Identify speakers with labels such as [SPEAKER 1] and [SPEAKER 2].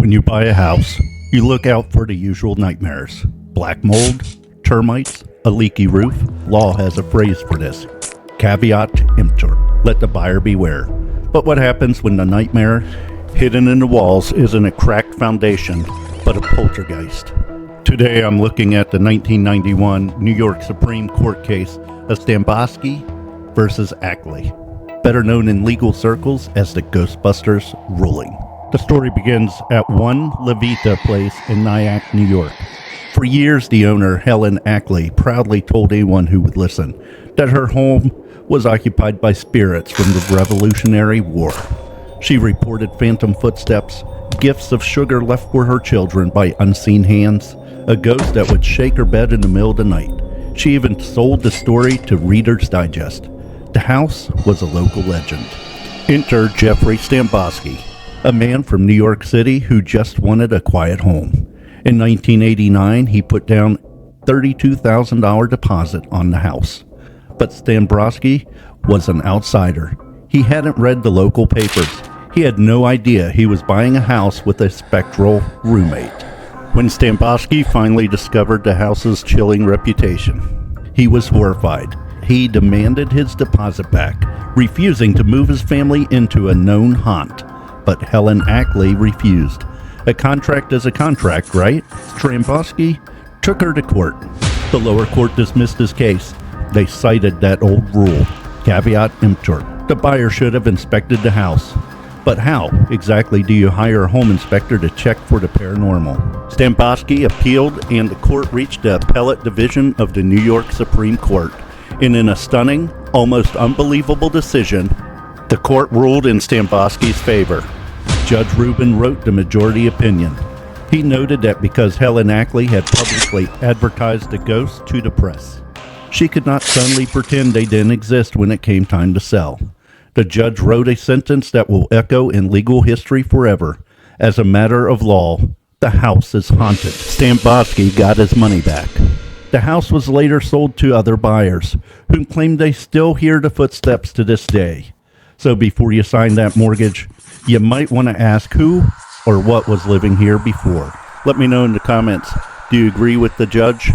[SPEAKER 1] When you buy a house, you look out for the usual nightmares. Black mold, termites, a leaky roof. Law has a phrase for this. Caveat emptor. Let the buyer beware. But what happens when the nightmare hidden in the walls isn't a cracked foundation, but a poltergeist? Today I'm looking at the 1991 New York Supreme Court case of Stambovsky versus Ackley, better known in legal circles as the Ghostbusters Ruling. The story begins at One Levita Place in Nyack, New York. For years, the owner, Helen Ackley, proudly told anyone who would listen that her home was occupied by spirits from the Revolutionary War. She reported phantom footsteps, gifts of sugar left for her children by unseen hands, a ghost that would shake her bed in the middle of the night. She even sold the story to Reader's Digest. The house was a local legend. Enter Jeffrey Stambovsky, a man from New York City who just wanted a quiet home. In 1989, he put down $32,000 deposit on the house. But Stambovsky was an outsider. He hadn't read the local papers. He had no idea he was buying a house with a spectral roommate. When Stambovsky finally discovered the house's chilling reputation, he was horrified. He demanded his deposit back, refusing to move his family into a known haunt. But Helen Ackley refused. A contract is a contract, right? Stambovsky took her to court. The lower court dismissed his case. They cited that old rule, caveat emptor. The buyer should have inspected the house. But how exactly do you hire a home inspector to check for the paranormal? Stambovsky appealed, and the court reached the appellate division of the New York Supreme Court. And in a stunning, almost unbelievable decision, the court ruled in Stambovsky's favor. Judge Rubin wrote the majority opinion. He noted that because Helen Ackley had publicly advertised the ghosts to the press, she could not suddenly pretend they didn't exist when it came time to sell. The judge wrote a sentence that will echo in legal history forever. As a matter of law, the house is haunted. Stambovsky got his money back. The house was later sold to other buyers, who claimed they still hear the footsteps to this day. So before you sign that mortgage, you might want to ask who or what was living here before. Let me know in the comments. Do you agree with the judge?